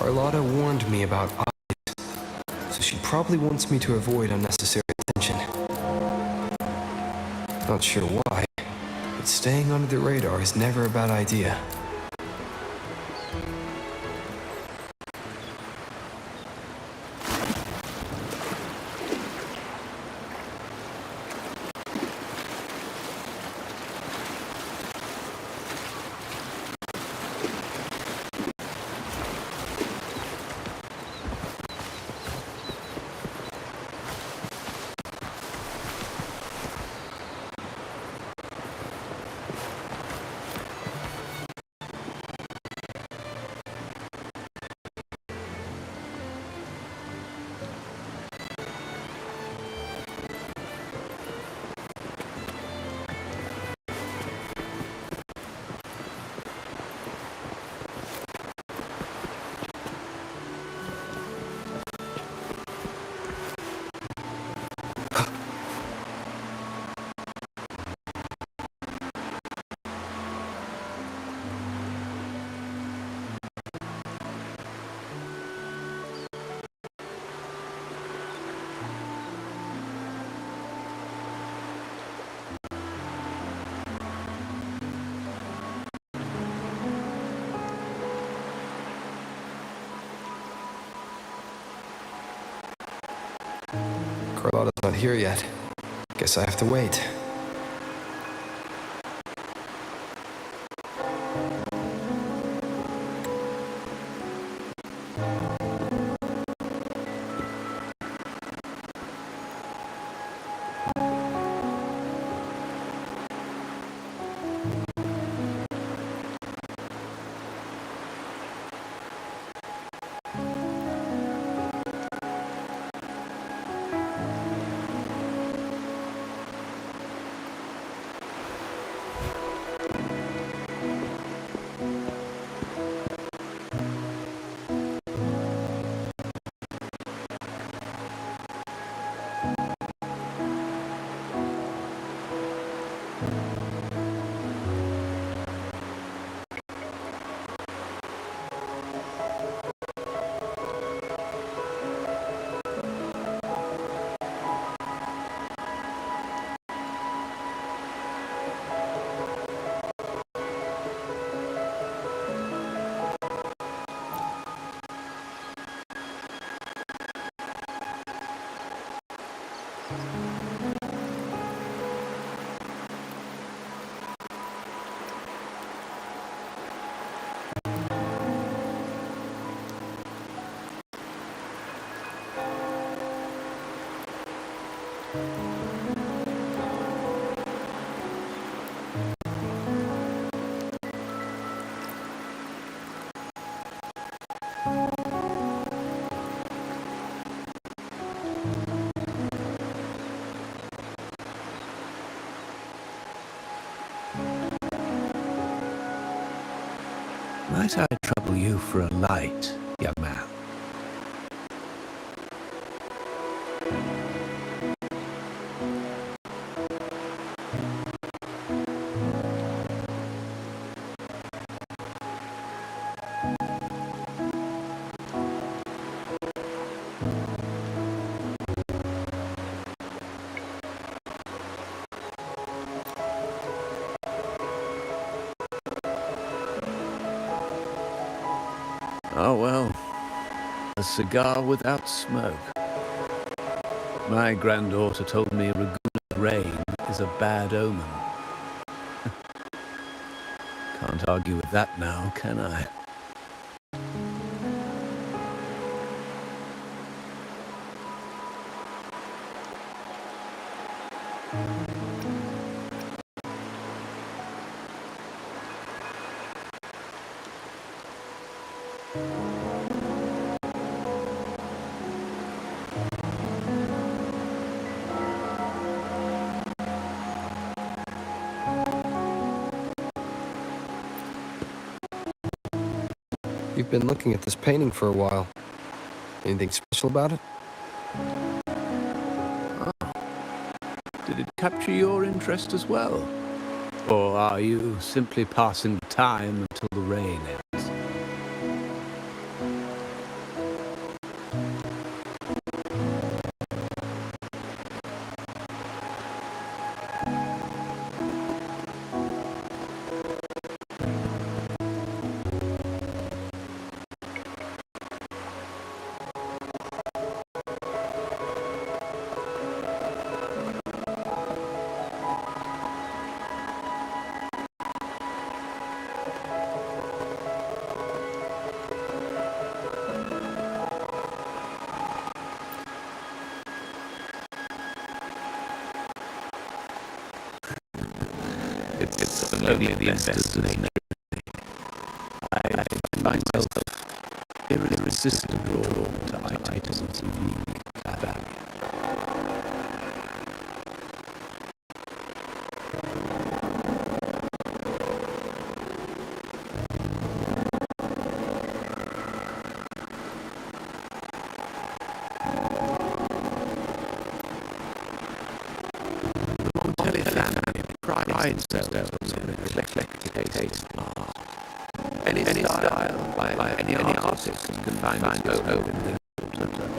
Carlotta warned me about eyes, so she probably wants me to avoid unnecessary attention. Not sure why, but staying under the radar is never a bad idea. Carlotta's not here yet. Guess I have to wait. Might I trouble you for a light, young man? Oh well, a cigar without smoke. My granddaughter told me regular rain is a bad omen. Can't argue with that now, can I? You've been looking at this painting for a while. Anything special about it? Did it capture your interest as well? Or are you simply passing the time until the rain ends? and only the investors of nature. I find myself irresistibly drawn to items of unique value. Family prides themselves on their eclectic taste in art. Any style by any artist can find its own in their filter.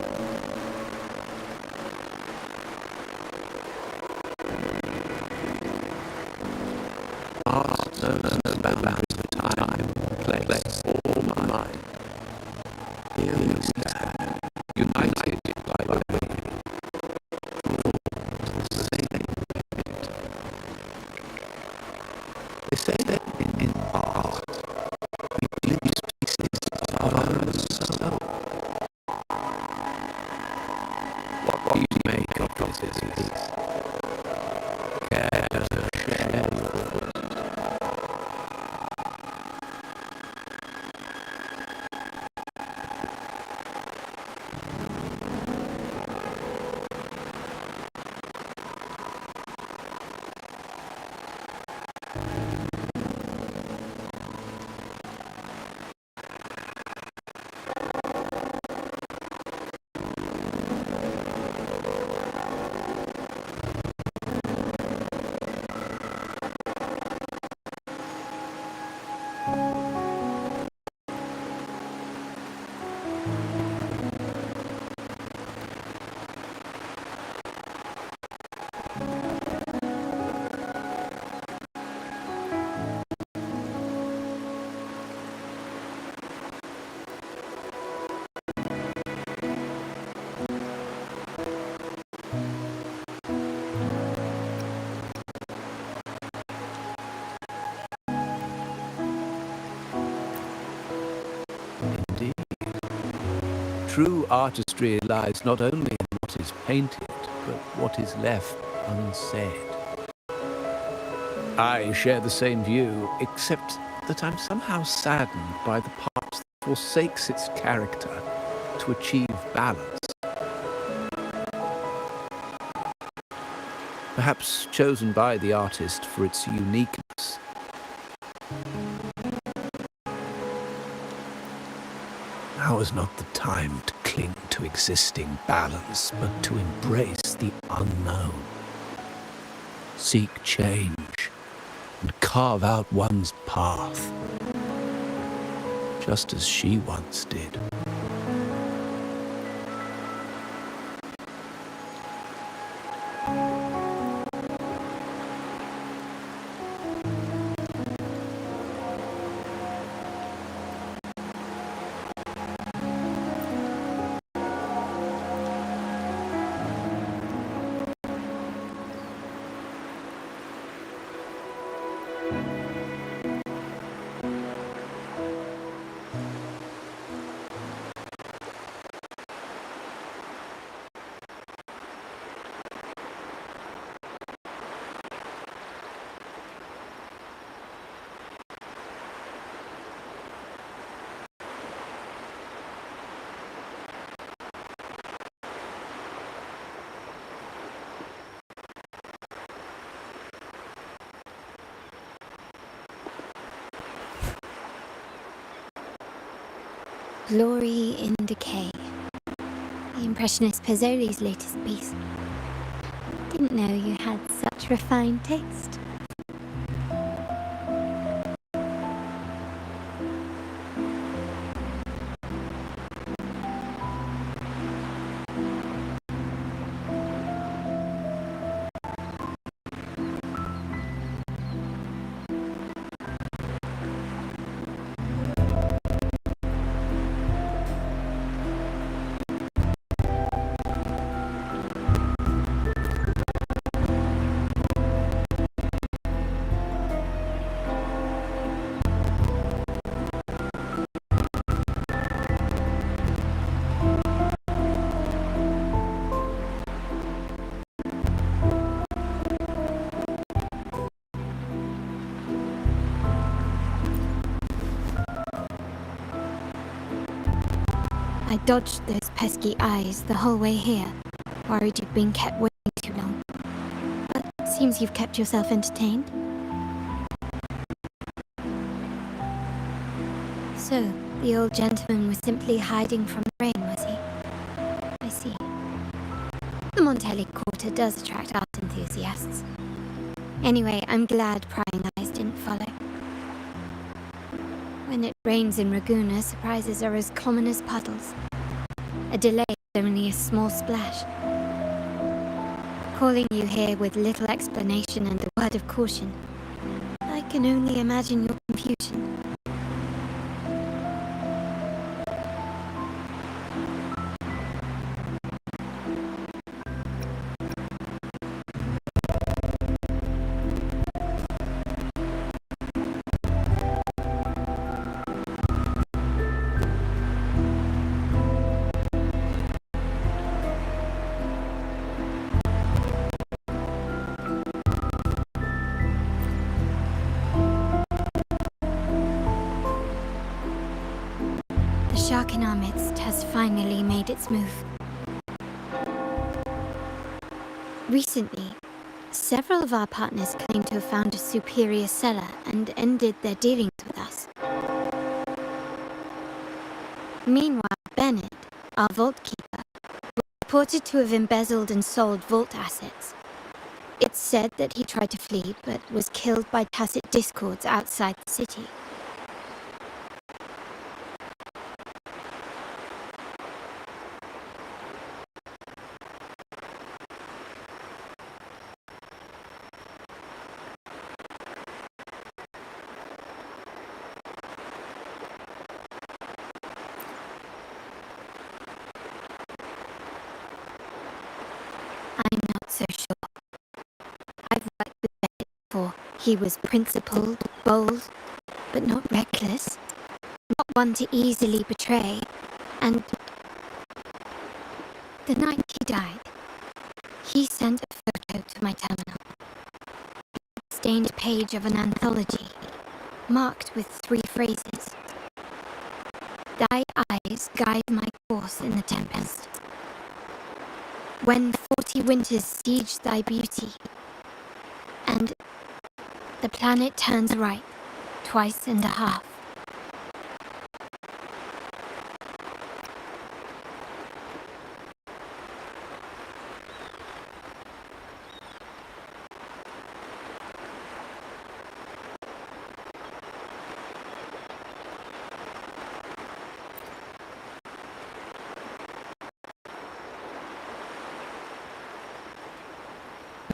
Art knows no boundaries of time, place, or mind. Here we stand, united by the way. They say that in art, we glimpse pieces of our own soul. What do you make of this piece? Care to share your thoughts? Indeed. True artistry lies not only in what is painted, but what is left unsaid. I share the same view, except that I'm somehow saddened by the part that forsakes its character to achieve balance. Perhaps chosen by the artist for its uniqueness. Now is not the time to cling to existing balance, but to embrace the unknown. Seek change and carve out one's path, just as she once did. Glory in Decay. The Impressionist Pazzoli's latest piece. Didn't know you had such refined taste. I dodged those pesky eyes the whole way here, worried you'd been kept waiting too long. But it seems you've kept yourself entertained. So, the old gentleman was simply hiding from the rain, was he? I see. The Montelli Quarter does attract art enthusiasts. Anyway, I'm glad prying eyes didn't follow. When it rains in Ragusa, surprises are as common as puddles. A delay is only a small splash. Calling you here with little explanation and a word of caution, I can only imagine your confusion. The shark in our midst has finally made its move. Recently, several of our partners claimed to have found a superior cellar and ended their dealings with us. Meanwhile, Bennett, our vault keeper, was reported to have embezzled and sold vault assets. It's said that he tried to flee, but was killed by tacit discords outside the city. I'm not so sure. I've worked with Bennett before. He was principled, bold, but not reckless. Not one to easily betray. And the night he died, he sent a photo to my terminal. A stained page of an anthology, marked with 3 phrases. Thy eyes guide my course in the tempest. When 40 winters siege thy beauty, and the planet turns right, twice and a half.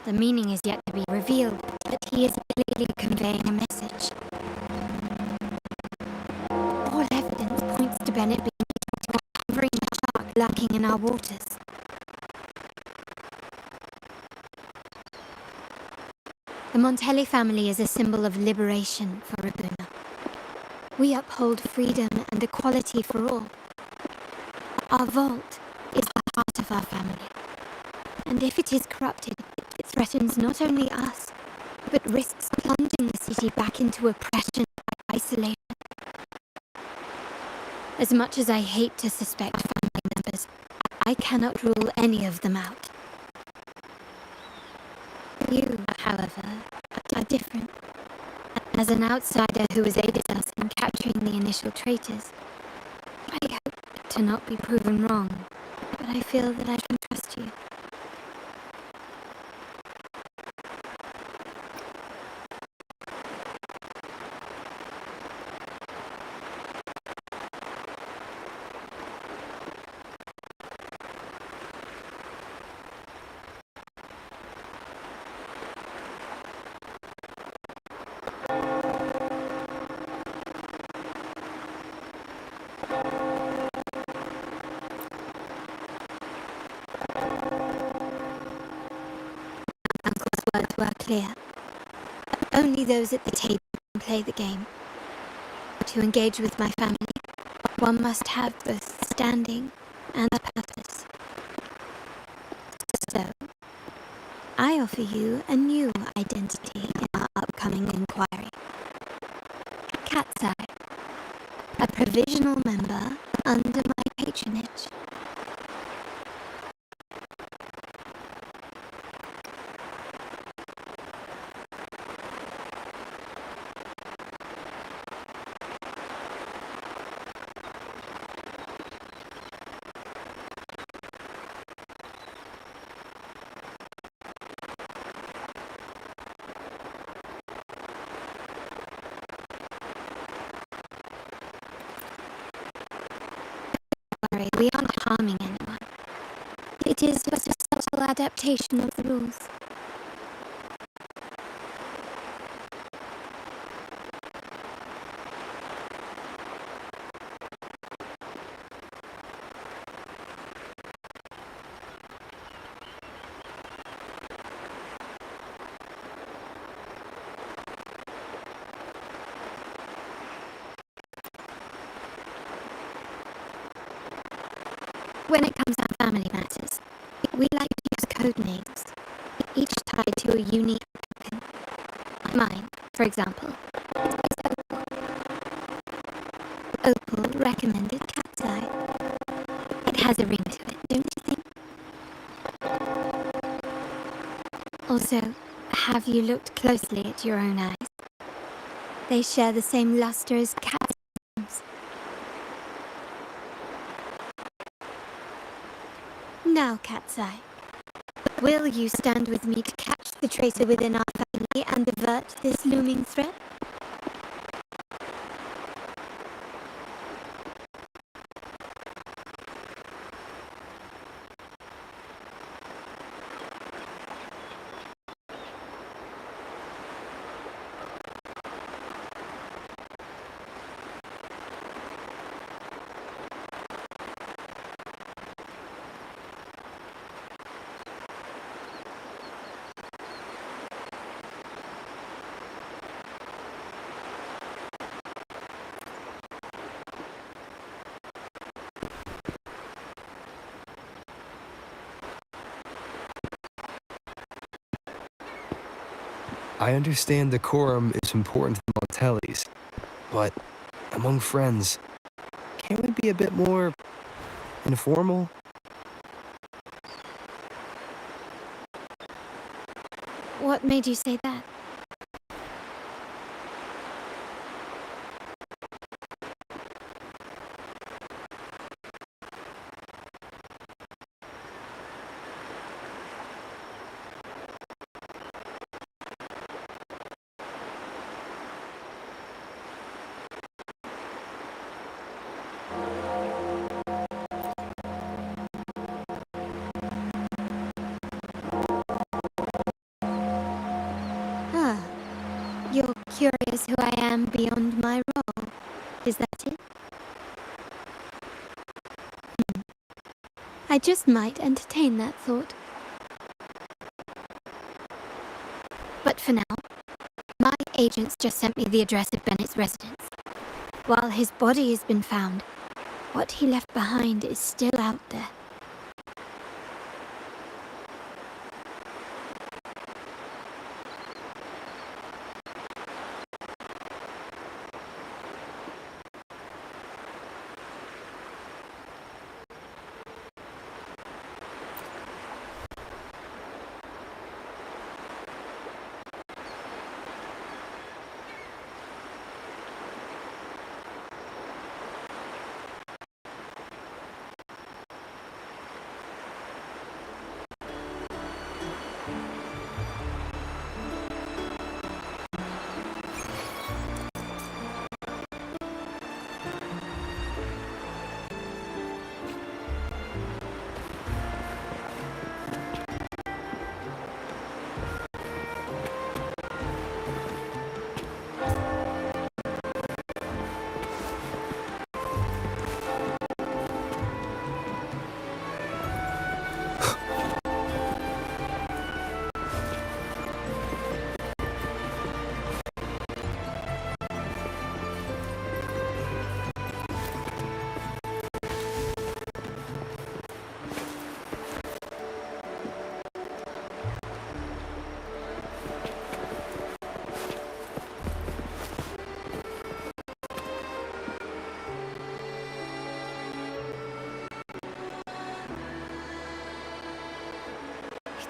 The meaning is yet to be revealed, but he is clearly conveying a message. All evidence points to Bennett being covering the shark lurking in our waters. The Montelli family is a symbol of liberation for Ragusa. We uphold freedom and equality for all. Our vault is the heart of our family, and if it is corrupted, it threatens not only us, but risks plunging the city back into oppression and isolation. As much as I hate to suspect family members, I cannot rule any of them out. You, however, are different. As an outsider who has aided us in capturing the initial traitors, I hope to not be proven wrong, but I feel that I can trust you. Uncle's words were clear. Only those at the table can play the game. To engage with my family, one must have both standing and a purpose. So, I offer you a new identity in our upcoming inquiry. Cat's Eye, a provisional member under my patronage. patronage. Sorry, we aren't harming anyone. It is just a subtle adaptation of the rules. When it comes to family matters, we like to use code names, each tied to a unique token. Mine, for example, is Opal. Opal recommended cat's eye. It has a ring to it, don't you think? Also, have you looked closely at your own eyes? They share the same luster as cat's eyes. Now, Cat's Eye, will you stand with me to catch the traitor within our family and avert this looming threat? I understand decorum is important to the Montellis, but among friends, can't we be a bit more informal? What made you say that? Ah, you're curious who I am beyond my role. Is that it? I just might entertain that thought. But for now, my agents just sent me the address of Bennett's residence. While his body has been found, what he left behind is still out there.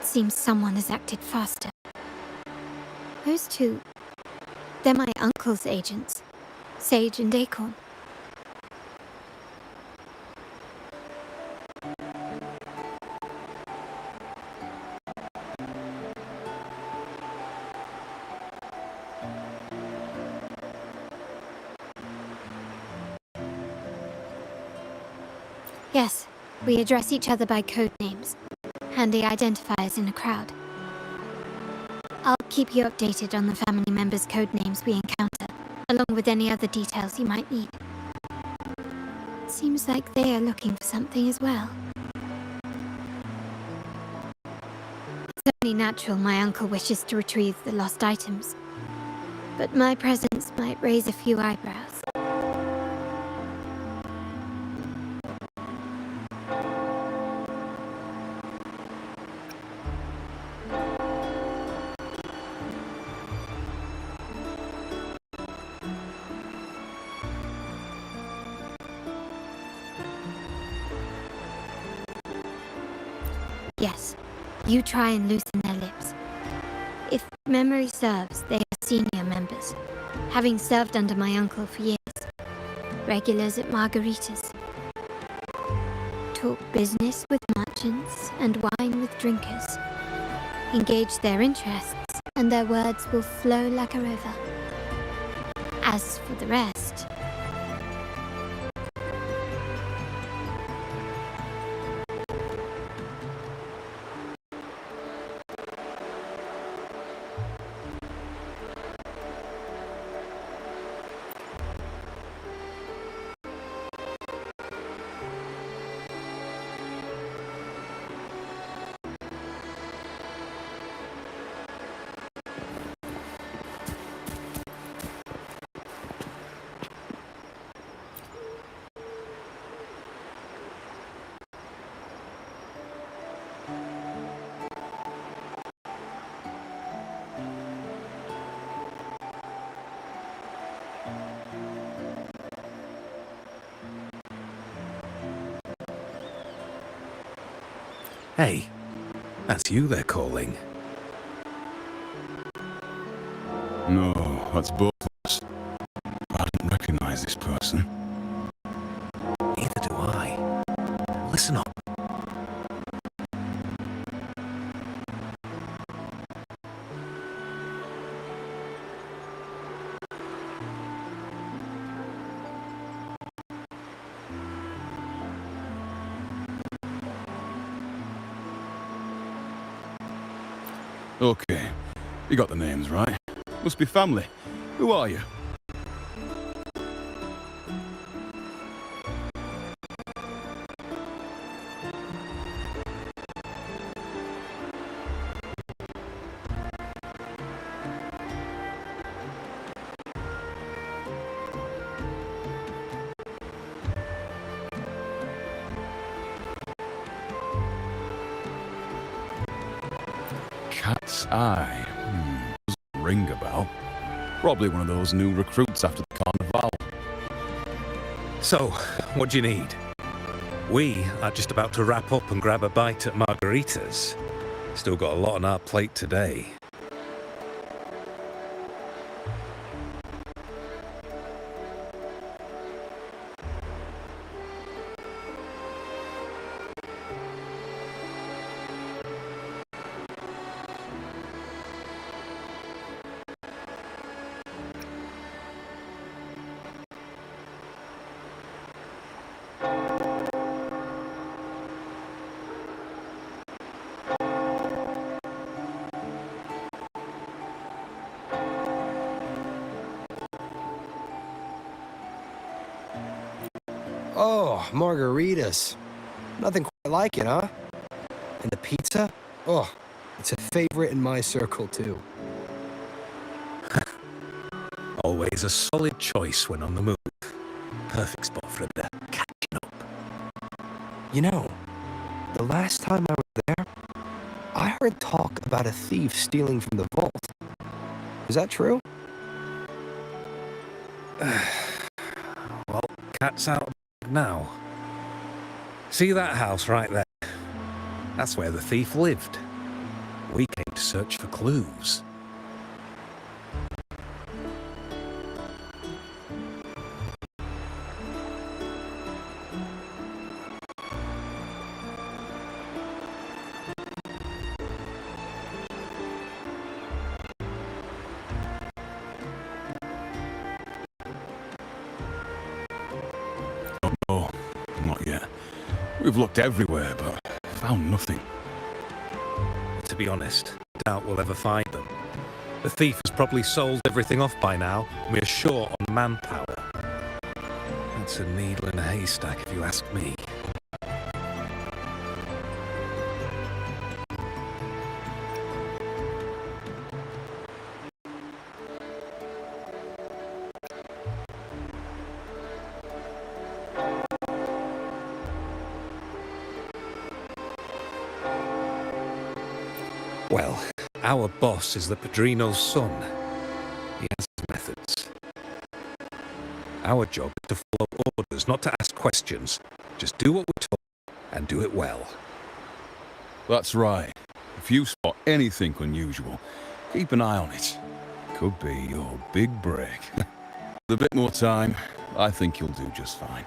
seems someone has acted faster. Those two, they're my uncle's agents, Sage and Acorn. Yes, we address each other by code names, handy identifiers in a crowd. I'll keep you updated on the family members' code names we encounter, along with any other details you might need. Seems like they are looking for something as well. It's only natural my uncle wishes to retrieve the lost items, but my presence might raise a few eyebrows. Yes, you try and loosen their lips. If memory serves, they are senior members, having served under my uncle for years. Regulars at margaritas. Talk business with merchants and wine with drinkers. Engage their interests, and their words will flow like a river. As for the rest... Hey, that's you they're calling. No, that's both of us. I don't recognize this person. Neither do I. Listen up. Okay, you got the names right. Must be family. Who are you? Cat's Eye. Doesn't ring a bell. Probably one of those new recruits after the carnival. So, what do you need? We are just about to wrap up and grab a bite at margaritas. Still got a lot on our plate today. Oh, margaritas. Nothing quite like it, huh? And the pizza? Oh, it's a favorite in my circle, too. Always a solid choice when on the move. Perfect spot for a bit of catching up. You know, the last time I was there, I heard talk about a thief stealing from the vault. Is that true? Well, cat's out now. See that house right there? That's where the thief lived. We came to search for clues. Oh, not yet. We've looked everywhere, but found nothing. To be honest, doubt we'll ever find them. The thief has probably sold everything off by now, and we are short on manpower. That's a needle in a haystack, if you ask me. Well, our boss is the Padrino's son. He has his methods. Our job is to follow orders, not to ask questions. Just do what we're told, and do it well. That's right. If you spot anything unusual, keep an eye on it. Could be your big break. With a bit more time, I think you'll do just fine.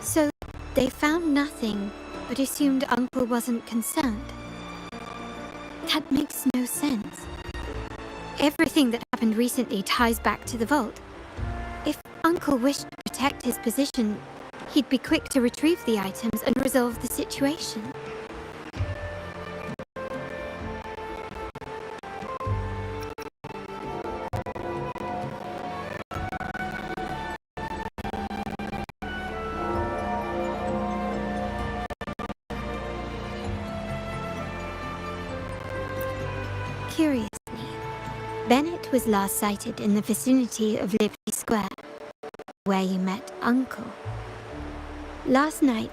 So, they found nothing, but assumed Uncle wasn't concerned. That makes no sense. Everything that happened recently ties back to the vault. If Uncle wished to protect his position, he'd be quick to retrieve the items and resolve the situation. Curiously, Bennett was last sighted in the vicinity of Liberty Square, where you met Uncle. Last night,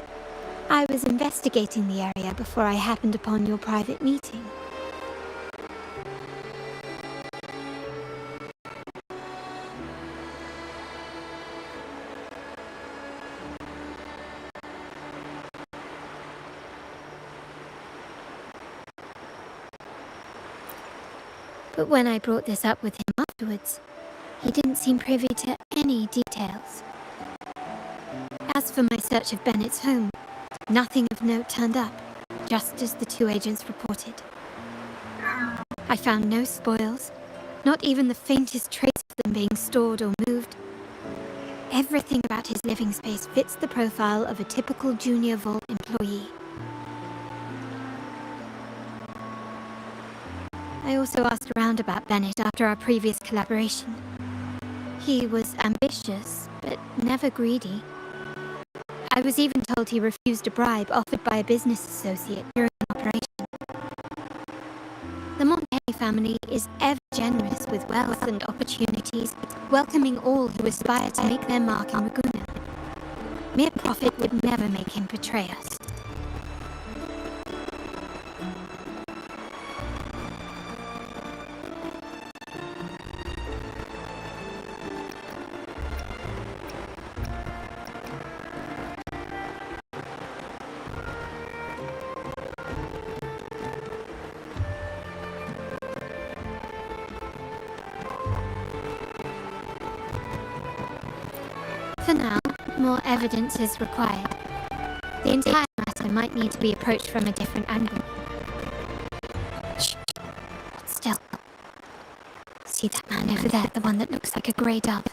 I was investigating the area before I happened upon your private meeting. But when I brought this up with him afterwards, he didn't seem privy to any details. As for my search of Bennett's home, nothing of note turned up, just as the two agents reported. I found no spoils, not even the faintest trace of them being stored or moved. Everything about his living space fits the profile of a typical junior vault employee. I also asked around about Bennett after our previous collaboration. He was ambitious, but never greedy. I was even told he refused a bribe offered by a business associate during an operation. The Montaigne family is ever generous with wealth and opportunities, welcoming all who aspire to make their mark in Ragusa. Mere profit would never make him betray us. For now, more evidence is required. The entire matter might need to be approached from a different angle. Shh. Still. See that man over there, the one that looks like a grey dove?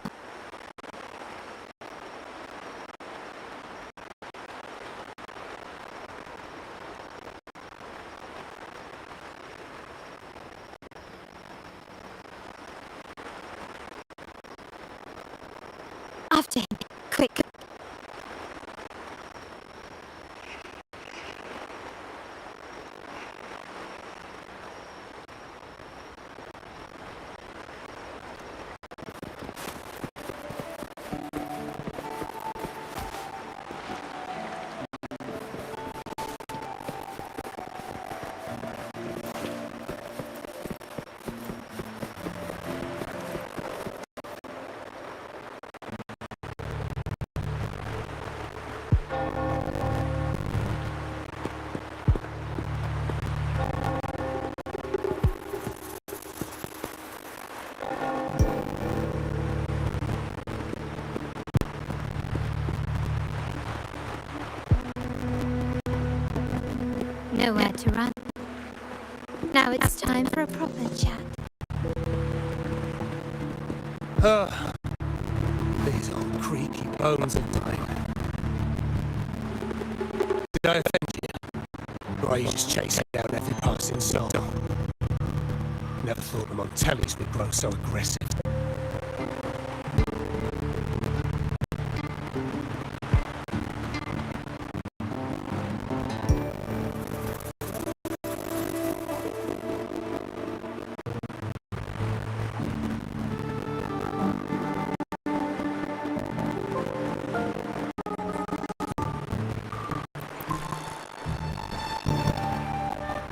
nowhere to run. Now it's time for a proper chat. These old creaky bones of mine. Did I offend you? Or are you just chasing down every passing soul? Never thought the Montellis would grow so aggressive.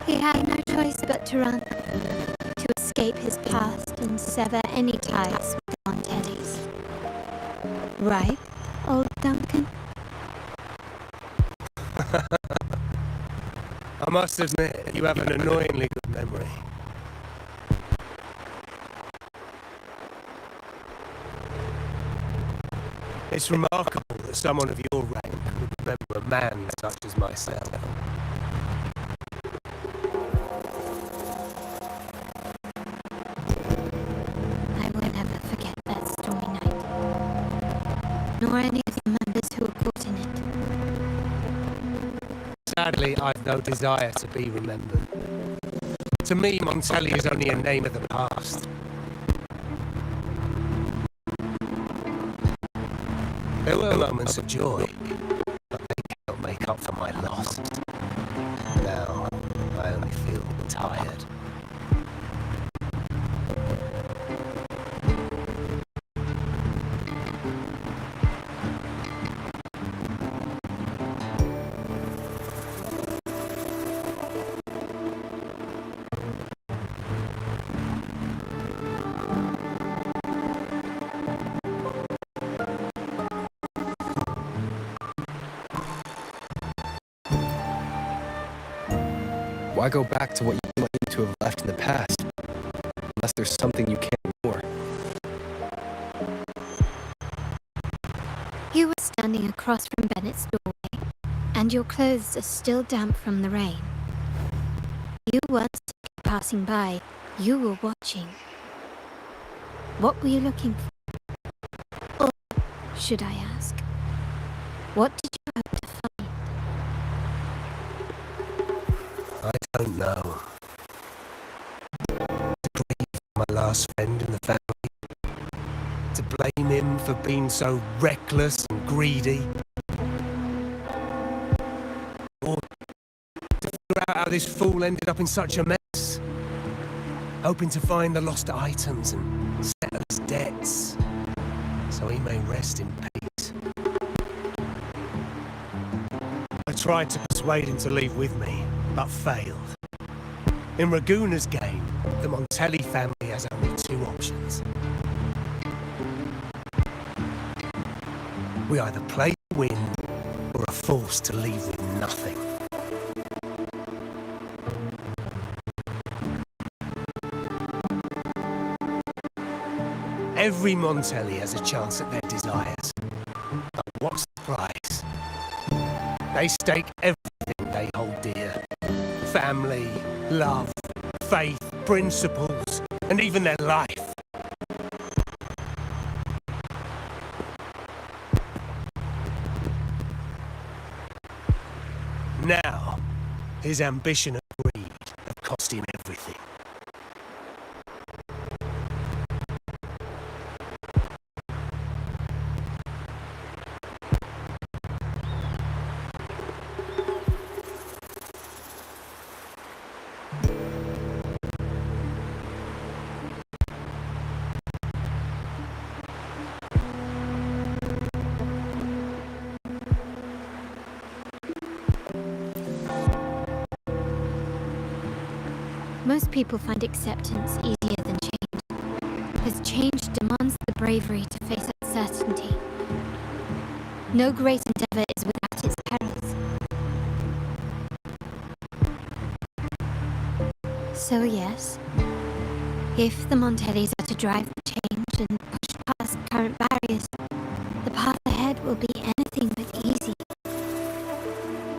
He had no choice but to run, to escape his past and sever any ties with the Montellis. Right, old Duncan? I must admit, you have an annoyingly good memory. It's remarkable that someone of your rank would remember a man such as myself. I will never forget that stormy night, nor any of the members who were caught in it. Sadly, I've no desire to be remembered. To me, Montelli is only a name of the past. There were moments of joy, but they cannot make up for my loss. Now, I only feel tired. Why go back to what you claim to have left in the past, unless there's something you can't ignore? You were standing across from Bennett's doorway, and your clothes are still damp from the rain. You weren't simply passing by, you were watching. What were you looking for? Or, should I ask, what did you hope to find? I don't know. To grieve my last friend in the family. To blame him for being so reckless and greedy. Or to figure out how this fool ended up in such a mess. Hoping to find the lost items and settle his debts, so he may rest in peace. I tried to persuade him to leave with me, but failed. In Raguna's game, the Montelli family has only two options. We either play to win, or are forced to leave with nothing. Every Montelli has a chance at their desires. But what's the price? They stake everything they hold dear. Family, love, faith, principles, and even their life. Now, his ambition and greed have cost him everything. Most people find acceptance easier than change, because change demands the bravery to face uncertainty. No great endeavor is without its perils. So yes, if the Montellis are to drive the change and push past current barriers, the path ahead will be anything but easy.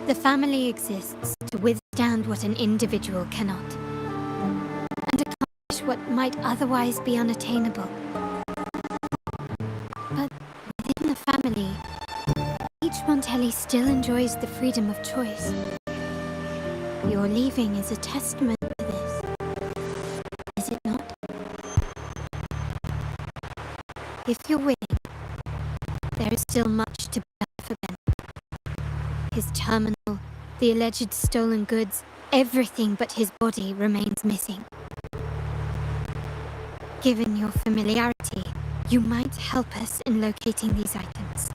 The family exists to withstand understand what an individual cannot, and accomplish what might otherwise be unattainable. But within the family, each Montelli still enjoys the freedom of choice. Your leaving is a testament to this, is it not? If you're willing, there is still much to bear for Ben. His terminal, the alleged stolen goods, everything but his body remains missing. Given your familiarity, you might help us in locating these items.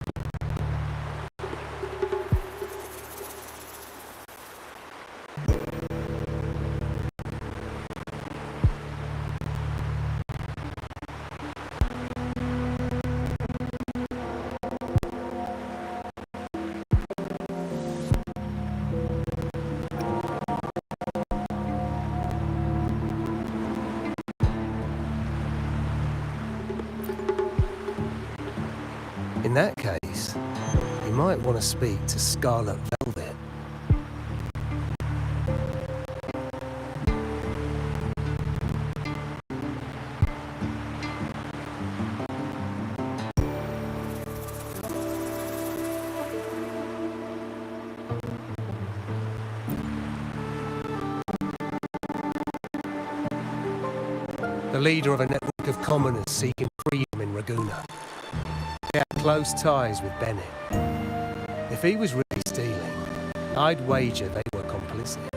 In that case, you might want to speak to Scarlet Velvet. The leader of a network of commoners seeking freedom in Ragusa. He had close ties with Bennett. If he was really stealing, I'd wager they were complicit.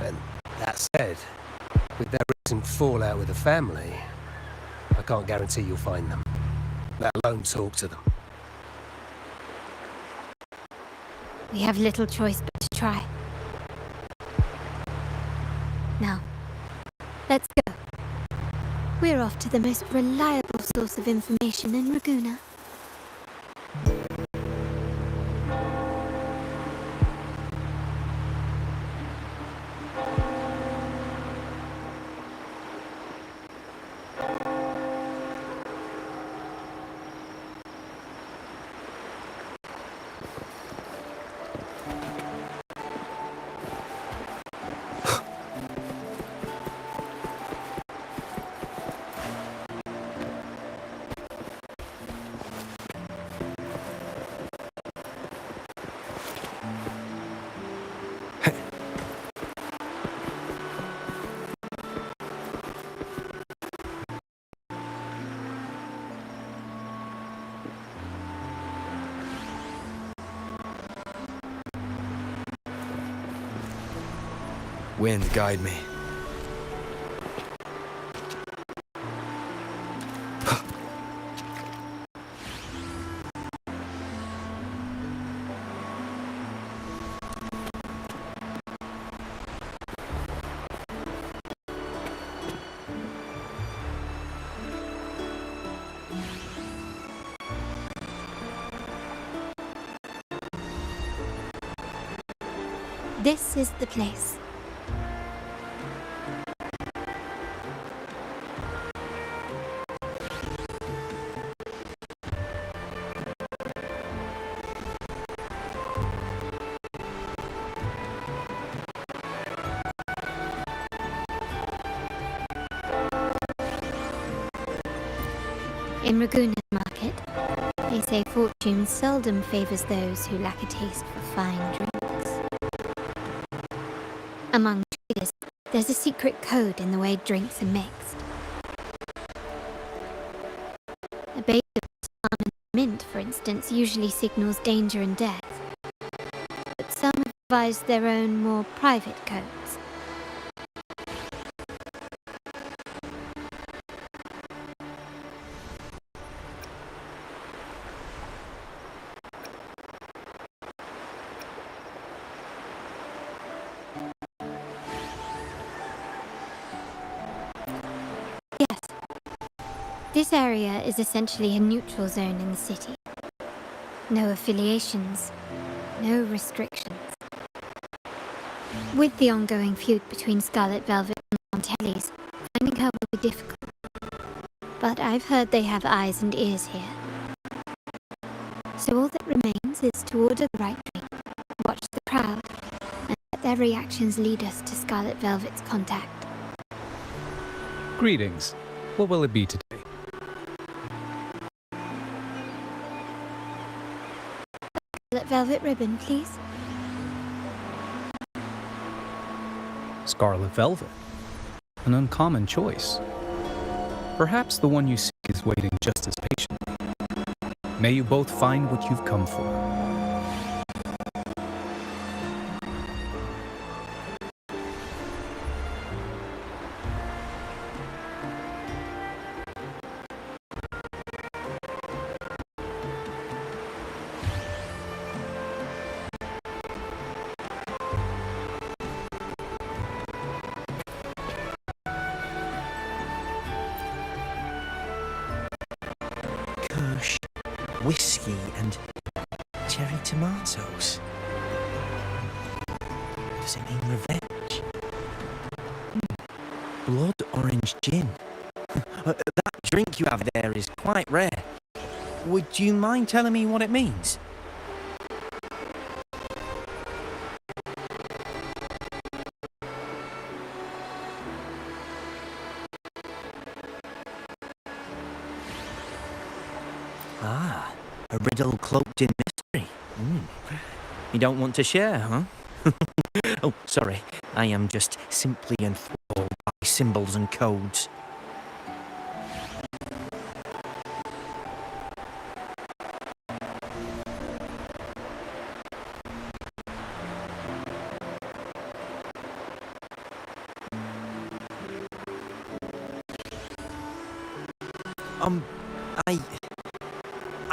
And that said, with their recent fallout with the family, I can't guarantee you'll find them, let alone talk to them. We have little choice but to try. Now, let's go. We're off to the most reliable source of information in Ragusa. Wind, guide me. This is the place. In Ragusa's market, they say fortune seldom favors those who lack a taste for fine drinks. Among traders, there's a secret code in the way drinks are mixed. A base of salmon and mint, for instance, usually signals danger and death. But some have devised their own, more private codes. Yes. This area is essentially a neutral zone in the city. No affiliations, no restrictions. With the ongoing feud between Scarlet Velvet and Montelli's, finding her will be difficult. But I've heard they have eyes and ears here. So all that remains response is to order the right drink, watch the crowd, and let their reactions lead us to Scarlet Velvet's contact. Greetings. What will it be today? Scarlet Velvet ribbon, please. Scarlet Velvet. An uncommon choice. Perhaps the one you seek is waiting just as patiently. May you both find what you've come for. Kirsch, whiskey, and cherry tomatoes. Does it mean revenge? Blood orange gin. That drink you have there is quite rare. Would you mind telling me what it means? Ah, a riddle cloaked in mystery. You don't want to share, huh? Oh, sorry. I am just simply enthralled by symbols and codes.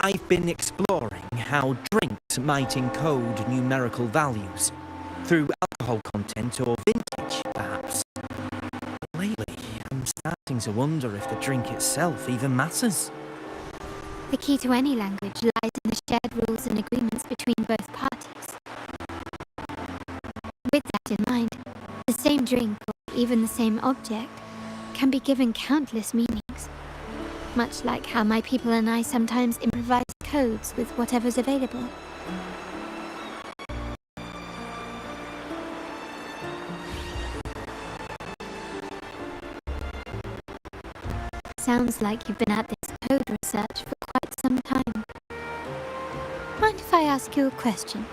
I've been exploring how drinks might encode numerical values through alcohol content or vintage, perhaps. Lately, I'm starting to wonder if the drink itself even matters. The key to any language lies in the shared rules and agreements between both parties. With that in mind, the same drink, or even the same object, can be given countless meanings. Much like how my people and I sometimes improvise codes with whatever's available. Sounds like you've been at this code research for quite some time. Mind if I ask you a question?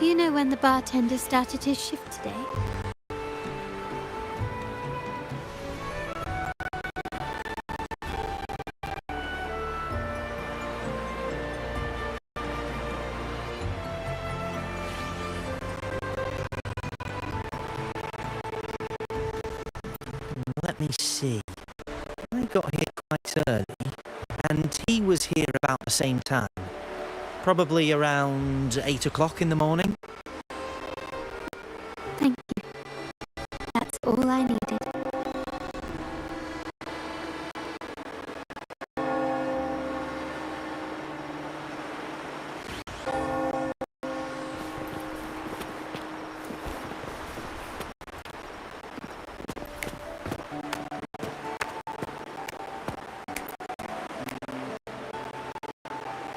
Do you know when the bartender started his shift today? Let me see. I got here quite early, and he was here about the same time. Probably around 8 o'clock in the morning. Thank you. That's all I needed.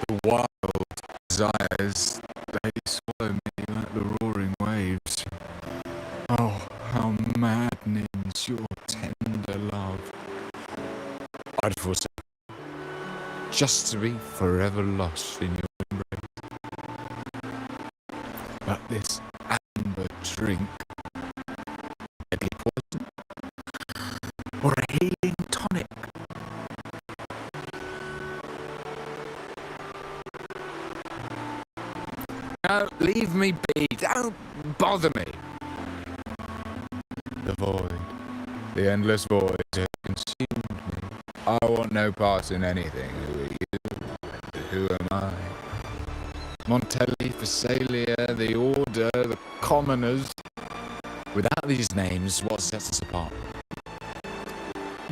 The wild desires, they swallow me like the roaring waves. Oh, how maddening's your tender love. I'd forsake just to be forever lost in your embrace. But this amber drink, deadly poison, or a healing tonic? No, leave me be. Don't bother me. The void, the endless void has consumed me. I want no part in anything. Who are you? And who am I? Montelli, Phasalia, the Order, the Commoners. Without these names, what sets us apart?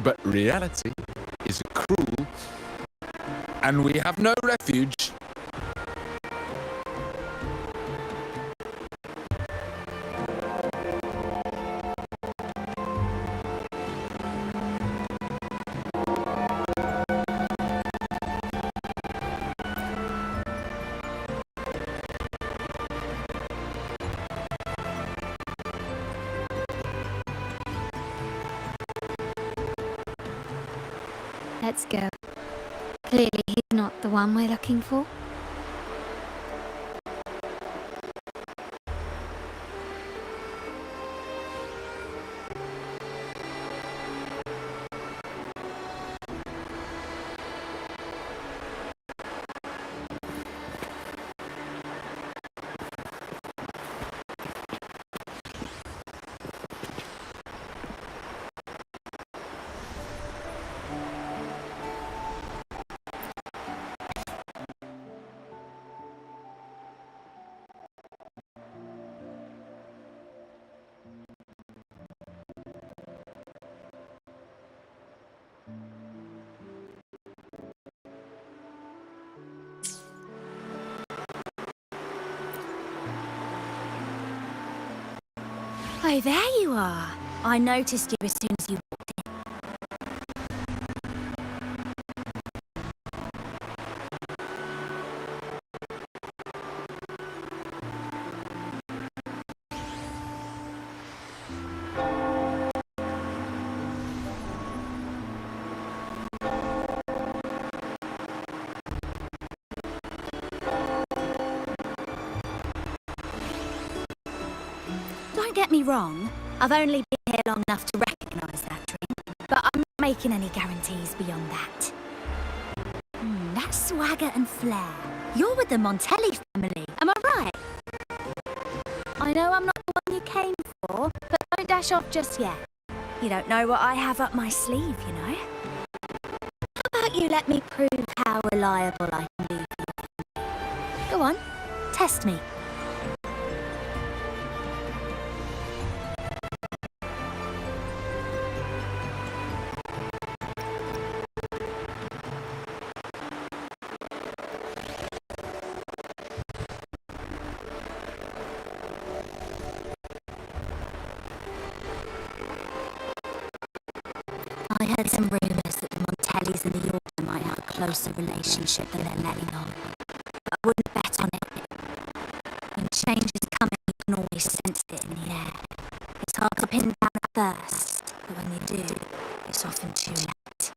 But reality is cruel, and we have no refuge. Let's go. Clearly he's not the one we're looking for. Oh, there you are. I noticed you as soon as you walked in. Don't get me wrong, I've only been here long enough to recognise that drink, but I'm not making any guarantees beyond that. That swagger and flair. You're with the Montelli family, am I right? I know I'm not the one you came for, but don't dash off just yet. You don't know what I have up my sleeve, you know? How about you let me prove how reliable I can be for you? Go on, test me. I heard some rumours that the Montellis and the Order might have a closer relationship than they're letting on. But I wouldn't bet on it. When change is coming, you can always sense it in the air. It's hard to pin down at first, but when you do, it's often too late.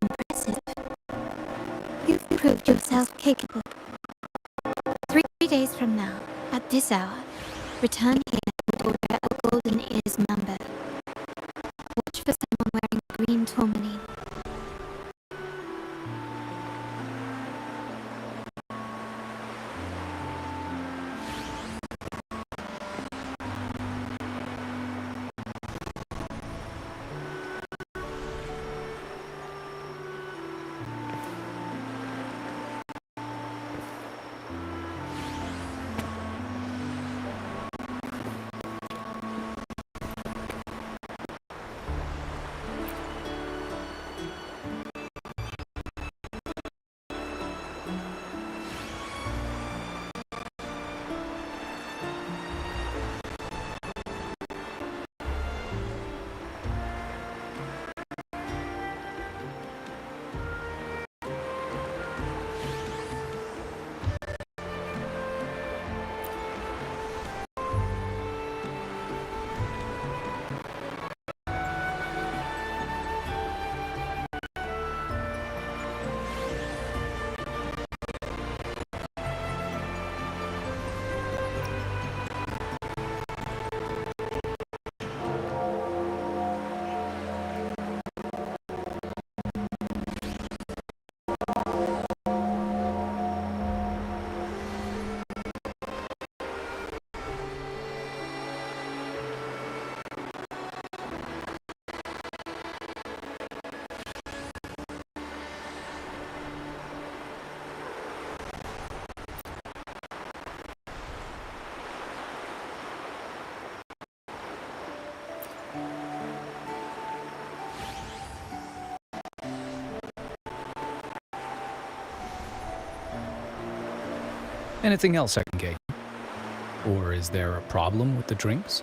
Impressive. You've proved yourself capable. 3 days from now, at this hour, return here and order a golden ears number. Watch for someone wearing green tourmaline. Anything else I can get you? Or is there a problem with the drinks?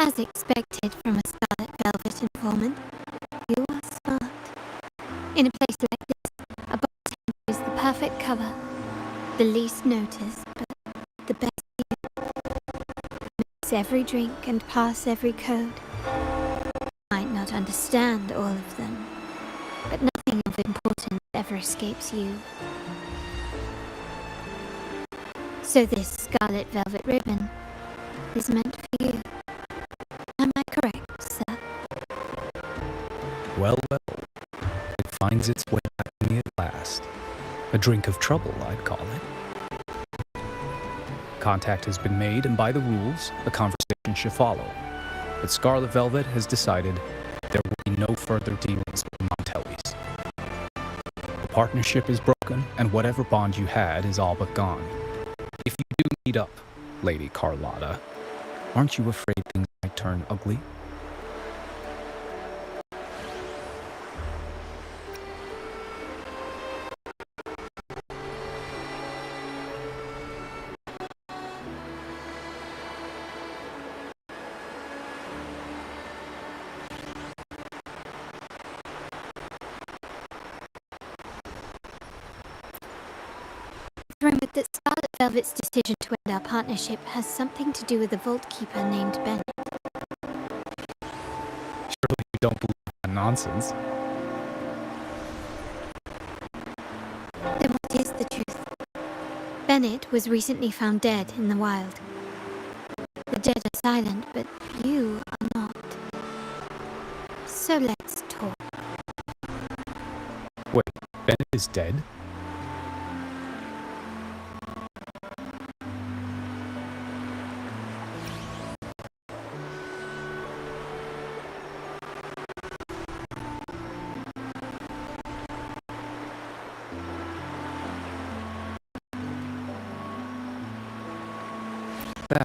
As expected from a scarlet velvet informant, you are smart. In a place like this, a bartender is the perfect cover. The least noticed, but the best view. Mix every drink and pass every code. Might not understand all of them, but nothing of importance ever escapes you. So this scarlet velvet ribbon is meant for you. Am I correct, sir? Well, it finds its way back to me at last. A drink of trouble, I'd call it. Contact has been made, and by the rules, a conversation should follow. But Scarlet Velvet has decided there will be no further dealings with the Montellis. The partnership is broken, and whatever bond you had is all but gone. If you do meet up, Lady Carlotta, aren't you afraid things might turn ugly? Rumored that Scarlet Velvet's decision to end our partnership has something to do with a vault keeper named Bennett. Surely you don't believe that nonsense. Then what is the truth? Bennett was recently found dead in the wild. The dead are silent, but you are not. So let's talk. Wait, Bennett is dead?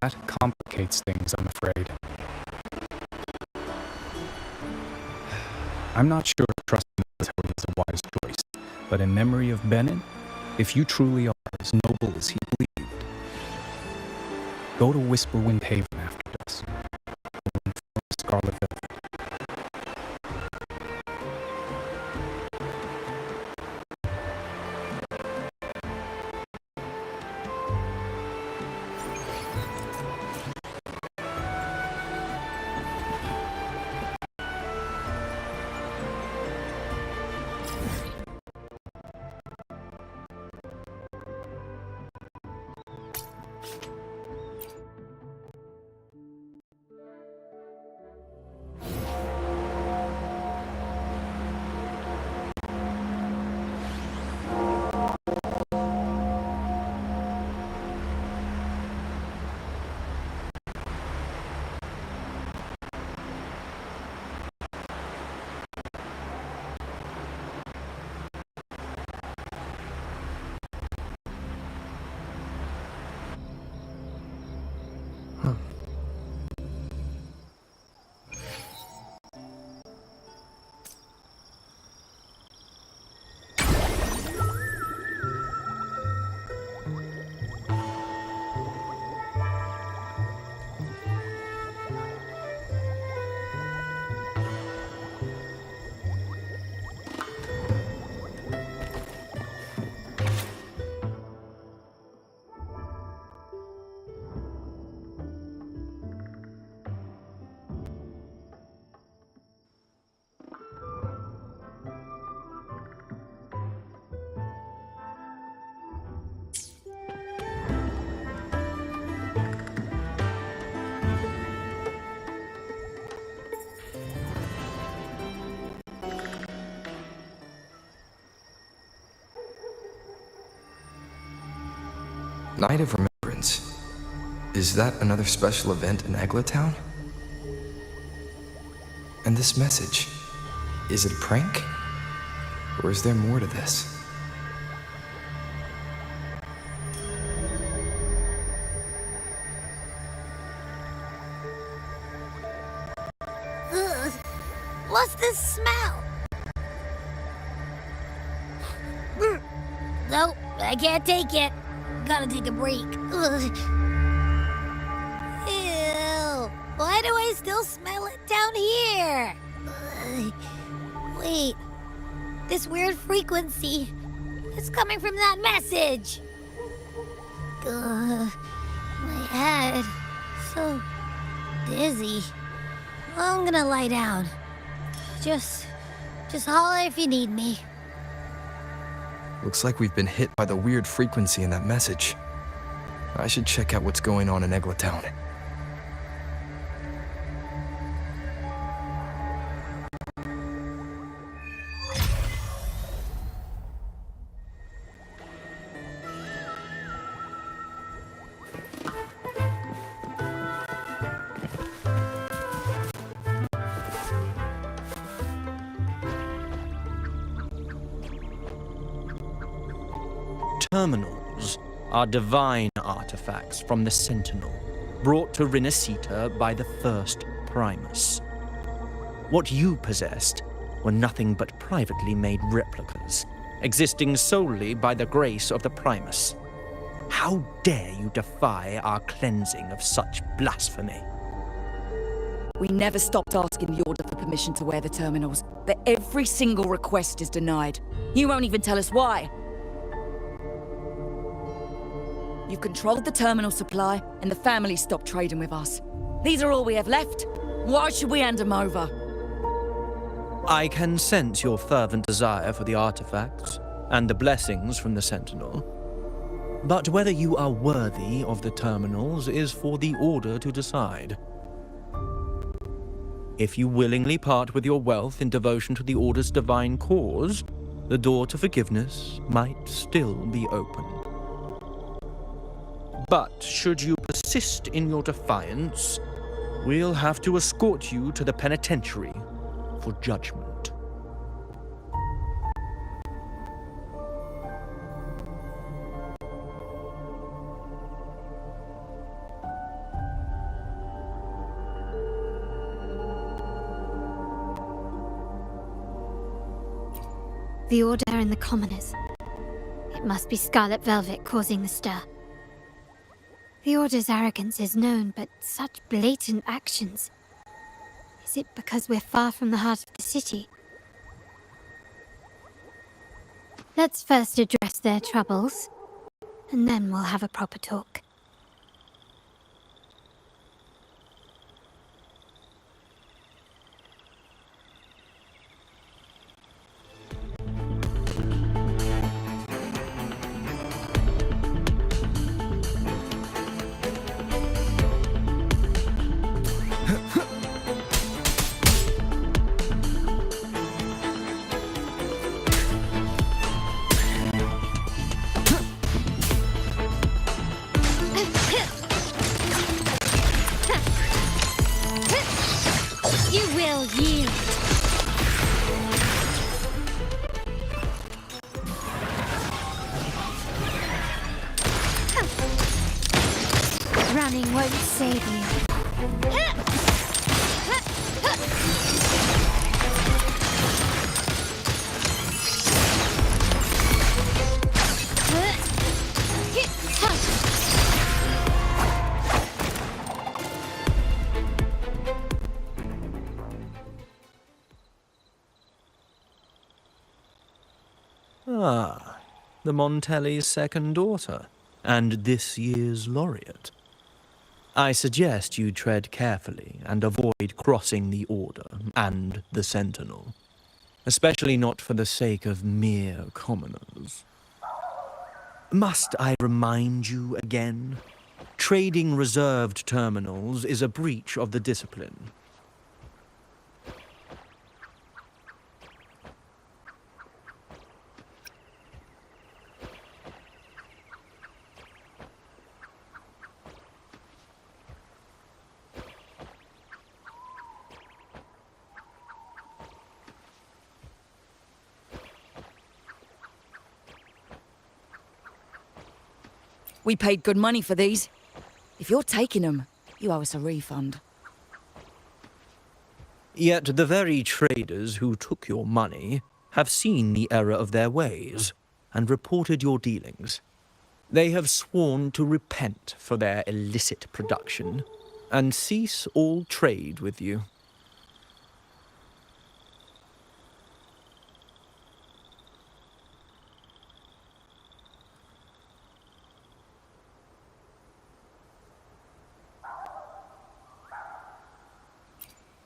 That complicates things, I'm afraid. I'm not sure if trusting the military is a wise choice, but in memory of Bennett, if you truly are as noble as he believed, go to Whisperwind Haven after dusk. We'll inform Scarlet Velvet. Night of Remembrance. Is that another special event in Eglatown? And this message, is it a prank? Or is there more to this? Ugh. What's this smell? Nope, I can't take it. Gotta take a break. Ugh. Ew. Why Why do I still smell it down here? Wait, this weird frequency is coming from that message. My head, so dizzy. I'm gonna lie down. Just holler if you need me. Looks like we've been hit by the weird frequency in that message. I should check out what's going on in Eglatown. Terminals are divine artifacts from the Sentinel, brought to Rinascita by the first Primus. What you possessed were nothing but privately made replicas, existing solely by the grace of the Primus. How dare you defy our cleansing of such blasphemy? We never stopped asking the Order for permission to wear the terminals, but every single request is denied. You won't even tell us why. You've controlled the terminal supply, and the family stopped trading with us. These are all we have left. Why should we hand them over? I can sense your fervent desire for the artifacts and the blessings from the Sentinel. But whether you are worthy of the terminals is for the Order to decide. If you willingly part with your wealth in devotion to the Order's divine cause, the door to forgiveness might still be open. But should you persist in your defiance, we'll have to escort you to the penitentiary for judgment. The Order and the Commoners. It must be Scarlet Velvet causing the stir. The Order's arrogance is known, but such blatant actions. Is it because we're far from the heart of the city? Let's first address their troubles, and then we'll have a proper talk. You will yield. Running won't save you. Ah, the Montelli's second daughter, and this year's laureate. I suggest you tread carefully and avoid crossing the Order and the Sentinel, especially not for the sake of mere commoners. Must I remind you again? Trading reserved terminals is a breach of the discipline. We paid good money for these. If you're taking them, you owe us a refund. Yet the very traders who took your money have seen the error of their ways and reported your dealings. They have sworn to repent for their illicit production and cease all trade with you.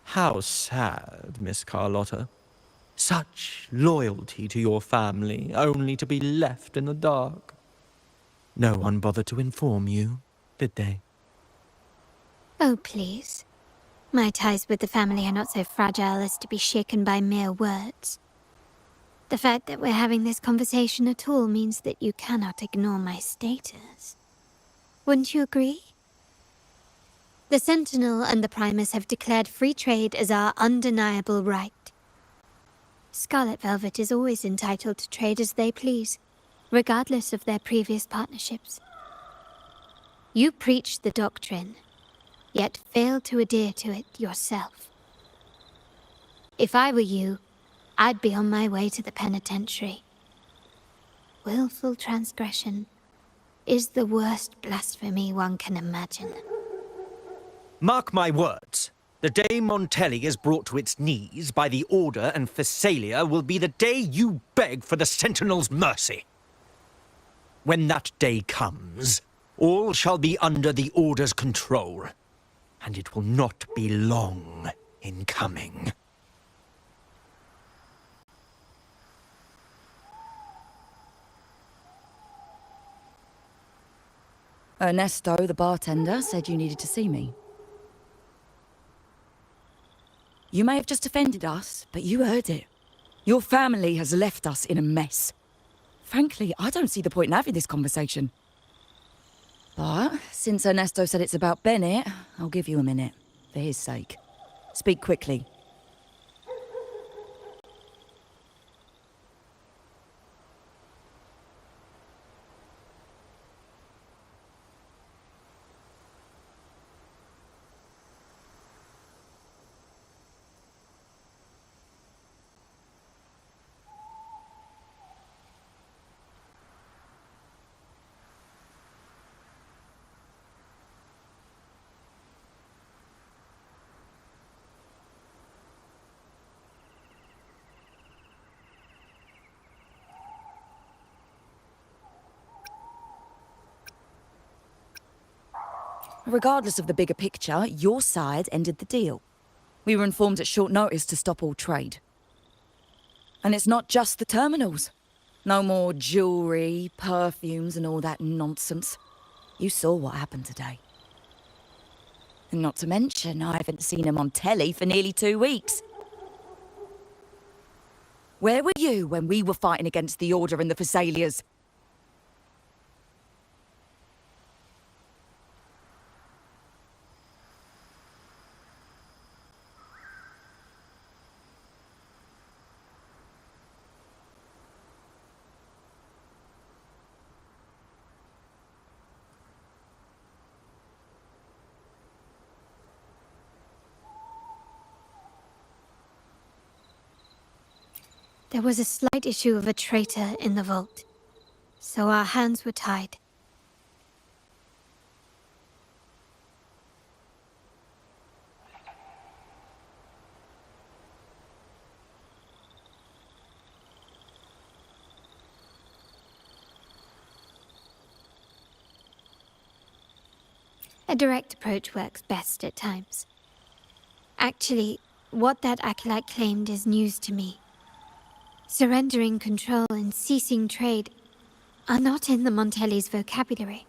How sad, Miss Carlotta. Such loyalty to your family, only to be left in the dark. No one bothered to inform you, did they? Oh, please. My ties with the family are not so fragile as to be shaken by mere words. The fact that we're having this conversation at all means that you cannot ignore my status. Wouldn't you agree? The Sentinel and the Primus have declared free trade as our undeniable right. Scarlet Velvet is always entitled to trade as they please, regardless of their previous partnerships. You preach the doctrine, yet fail to adhere to it yourself. If I were you, I'd be on my way to the penitentiary. Willful transgression is the worst blasphemy one can imagine. Mark my words. The day Montelli is brought to its knees by the Order and Phasalia will be the day you beg for the Sentinel's mercy. When that day comes, all shall be under the Order's control, and it will not be long in coming. Ernesto, the bartender, said you needed to see me. You may have just offended us, but you heard it. Your family has left us in a mess. Frankly, I don't see the point in having this conversation. But since Ernesto said it's about Bennett, I'll give you a minute, for his sake. Speak quickly. Regardless of the bigger picture, your side ended the deal. We were informed at short notice to stop all trade. And it's not just the terminals. No more jewelry, perfumes, and all that nonsense. You saw what happened today. And not to mention, I haven't seen him on telly for nearly 2 weeks. Where were you when we were fighting against the Order and the Phasalias? There was a slight issue of a traitor in the vault, so our hands were tied. A direct approach works best at times. Actually, what that acolyte claimed is news to me. Surrendering control and ceasing trade are not in the Montelli's vocabulary.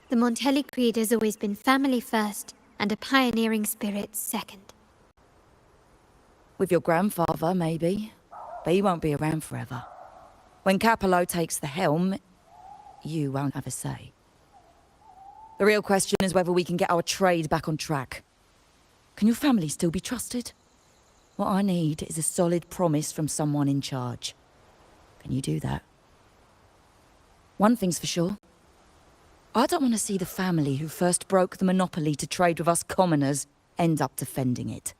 The Montelli creed has always been family first and a pioneering spirit second. With your grandfather, maybe. But he won't be around forever. When Capello takes the helm, you won't have a say. The real question is whether we can get our trade back on track. Can your family still be trusted? What I need is a solid promise from someone in charge. Can you do that? One thing's for sure. I don't want to see the family who first broke the monopoly to trade with us commoners end up defending it.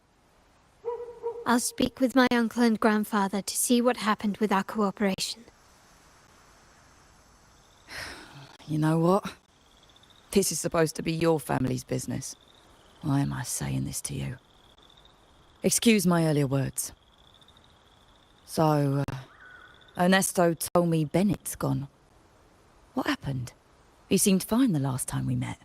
I'll speak with my uncle and grandfather to see what happened with our cooperation. You know what? This is supposed to be your family's business. Why am I saying this to you? Excuse my earlier words. So, Ernesto told me Bennett's gone. What happened? He seemed fine the last time we met.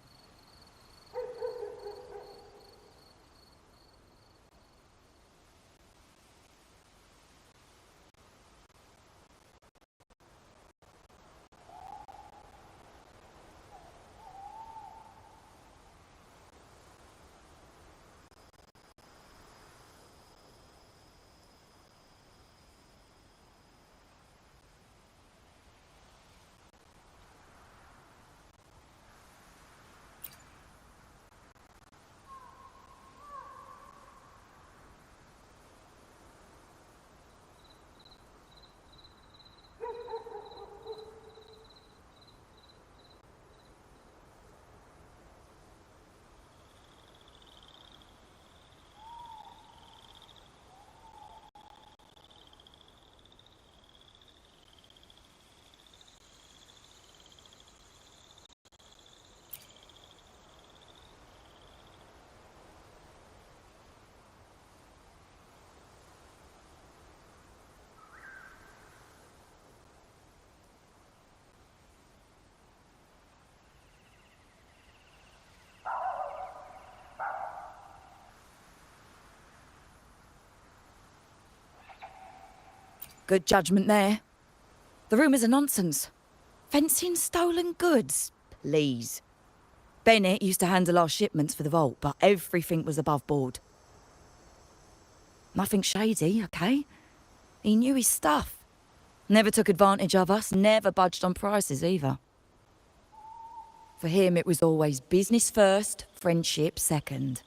Good judgment there. The rumours are nonsense. Fencing stolen goods, please. Bennett used to handle our shipments for the vault, but everything was above board. Nothing shady, okay? He knew his stuff. Never took advantage of us, never budged on prices either. For him, it was always business first, friendship second.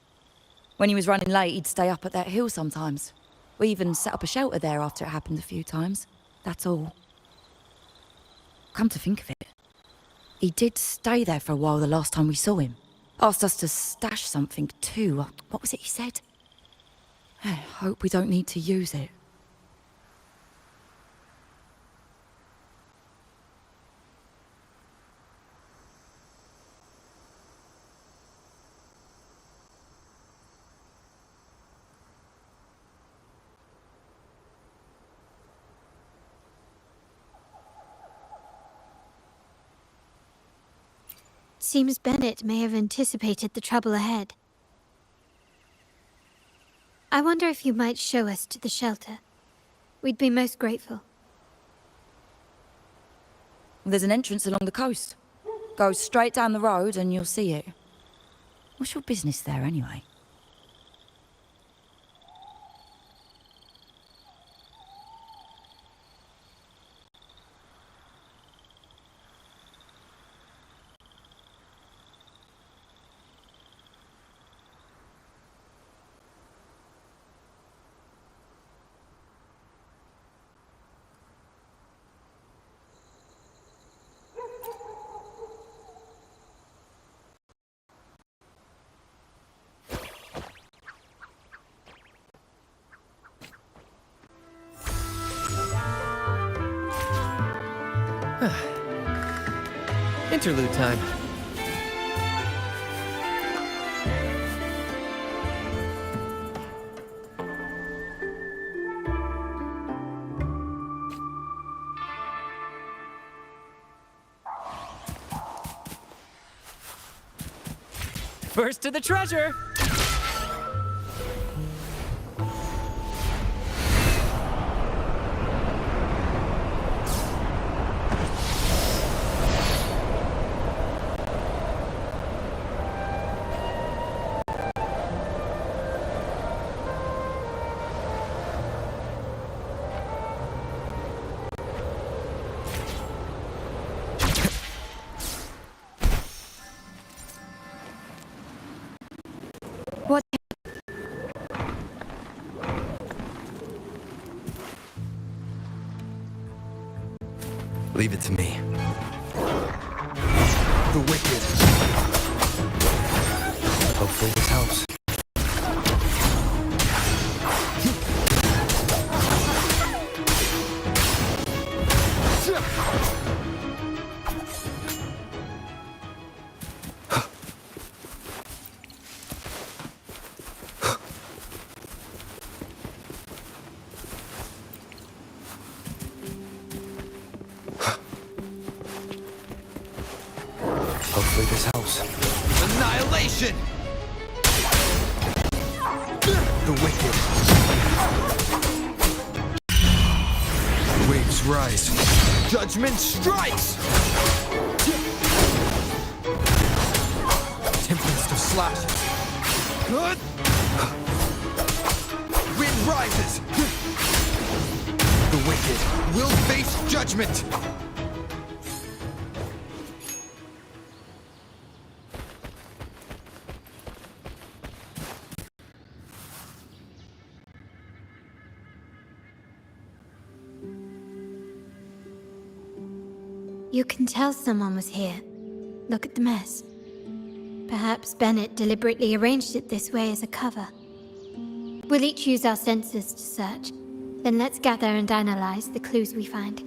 When he was running late, he'd stay up at that hill sometimes. We even set up a shelter there after it happened a few times. That's all. Come to think of it, he did stay there for a while the last time we saw him. Asked us to stash something too. What was it he said? I hope we don't need to use it. Seems Bennett may have anticipated the trouble ahead. I wonder if you might show us to the shelter. We'd be most grateful. There's an entrance along the coast. Go straight down the road and you'll see it. What's your business there anyway? Interlude time. First to the treasure! What? Leave it to me. The wicked. Hopefully this helps. this house. Annihilation! The wicked. Waves rise. Judgment strikes! Tempest of slashes. Good! Wind rises! The wicked Will face judgment! You can tell someone was here. Look at the mess. Perhaps Bennett deliberately arranged it this way as a cover. We'll each use our senses to search. Then let's gather and analyze the clues we find.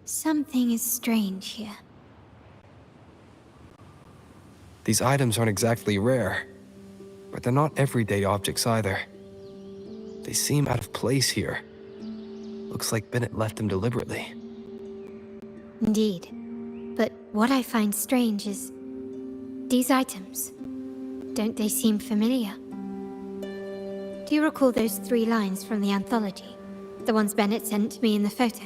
Something is strange here. These items aren't exactly rare, but they're not everyday objects either. They seem out of place here. Looks like Bennett left them deliberately. Indeed. But what I find strange is these items. Don't they seem familiar? Do you recall those 3 lines from the anthology? The ones Bennett sent me in the photo?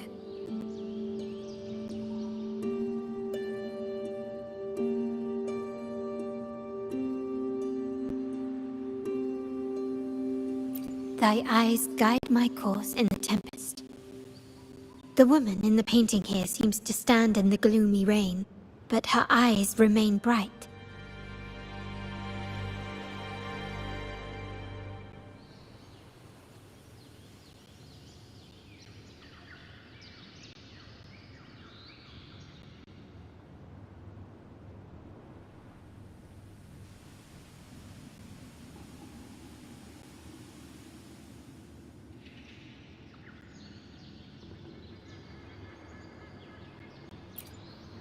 Thy eyes guide my course in the tempest. The woman in the painting here seems to stand in the gloomy rain, but her eyes remain bright.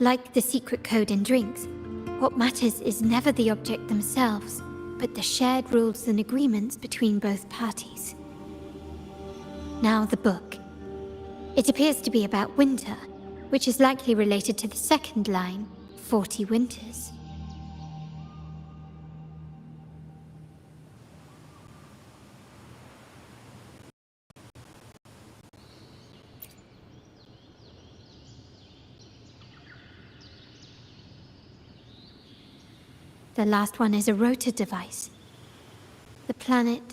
Like the secret code in drinks, what matters is never the object themselves, but the shared rules and agreements between both parties. Now the book. It appears to be about winter, which is likely related to the second line, 40 winters. The last one is a rotor device. The planet...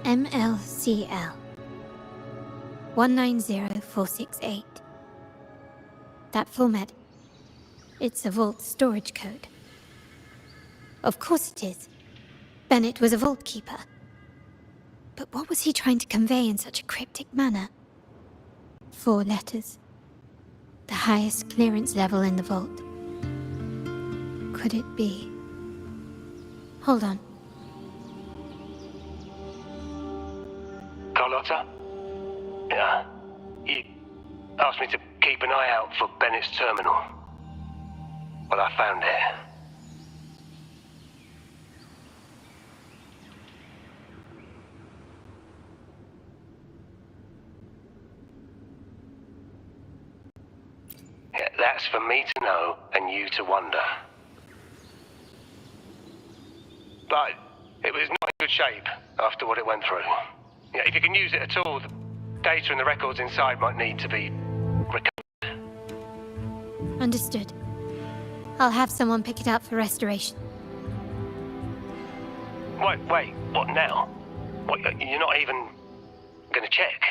MLCL 190468. That format, it's a vault storage code. Of course it is. Bennett was a vault keeper. But what was he trying to convey in such a cryptic manner? 4 letters. The highest clearance level in the vault. Could it be? Hold on. Carlotta? Yeah. You asked me to keep an eye out for Bennett's terminal. Well, I found it. Yeah, that's for me to know and you to wonder. But it was not in good shape after what it went through. Yeah, if you can use it at all, the data and the records inside might need to be recovered. Understood. I'll have someone pick it up for restoration. Wait, what now? What, you're not even gonna check?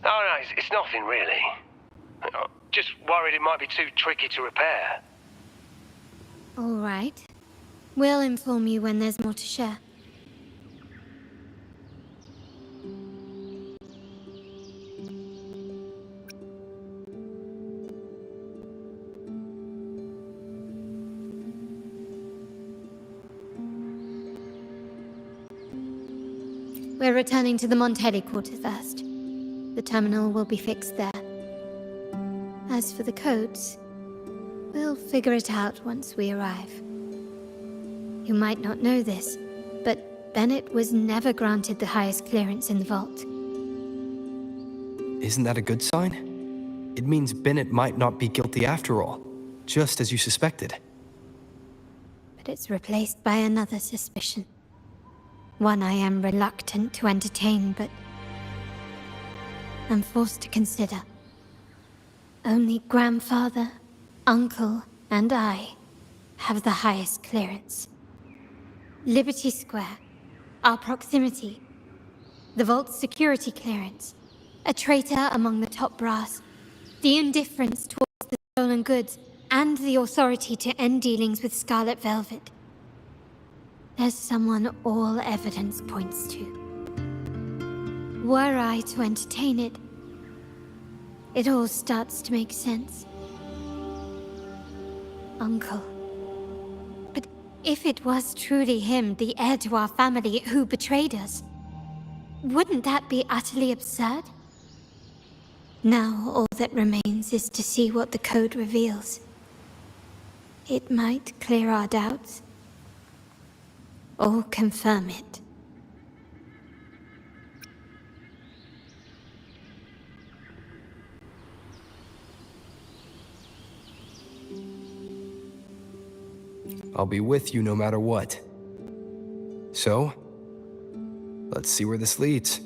Oh, no, it's nothing really. Just worried it might be too tricky to repair. All right. We'll inform you when there's more to share. We're returning to the Montelli quarter first. The terminal will be fixed there. As for the codes, we'll figure it out once we arrive. You might not know this, but Bennett was never granted the highest clearance in the vault. Isn't that a good sign? It means Bennett might not be guilty after all, just as you suspected. But it's replaced by another suspicion. One I am reluctant to entertain, but I'm forced to consider. Only grandfather, uncle, and I have the highest clearance. Liberty Square, our proximity, the vault's security clearance, a traitor among the top brass, the indifference towards the stolen goods, and the authority to end dealings with Scarlet Velvet. There's someone all evidence points to. Were I to entertain it, it all starts to make sense. Uncle. But if it was truly him, the heir to our family, who betrayed us, wouldn't that be utterly absurd? Now all that remains is to see what the code reveals. It might clear our doubts, or confirm it. I'll be with you no matter what. So, let's see where this leads.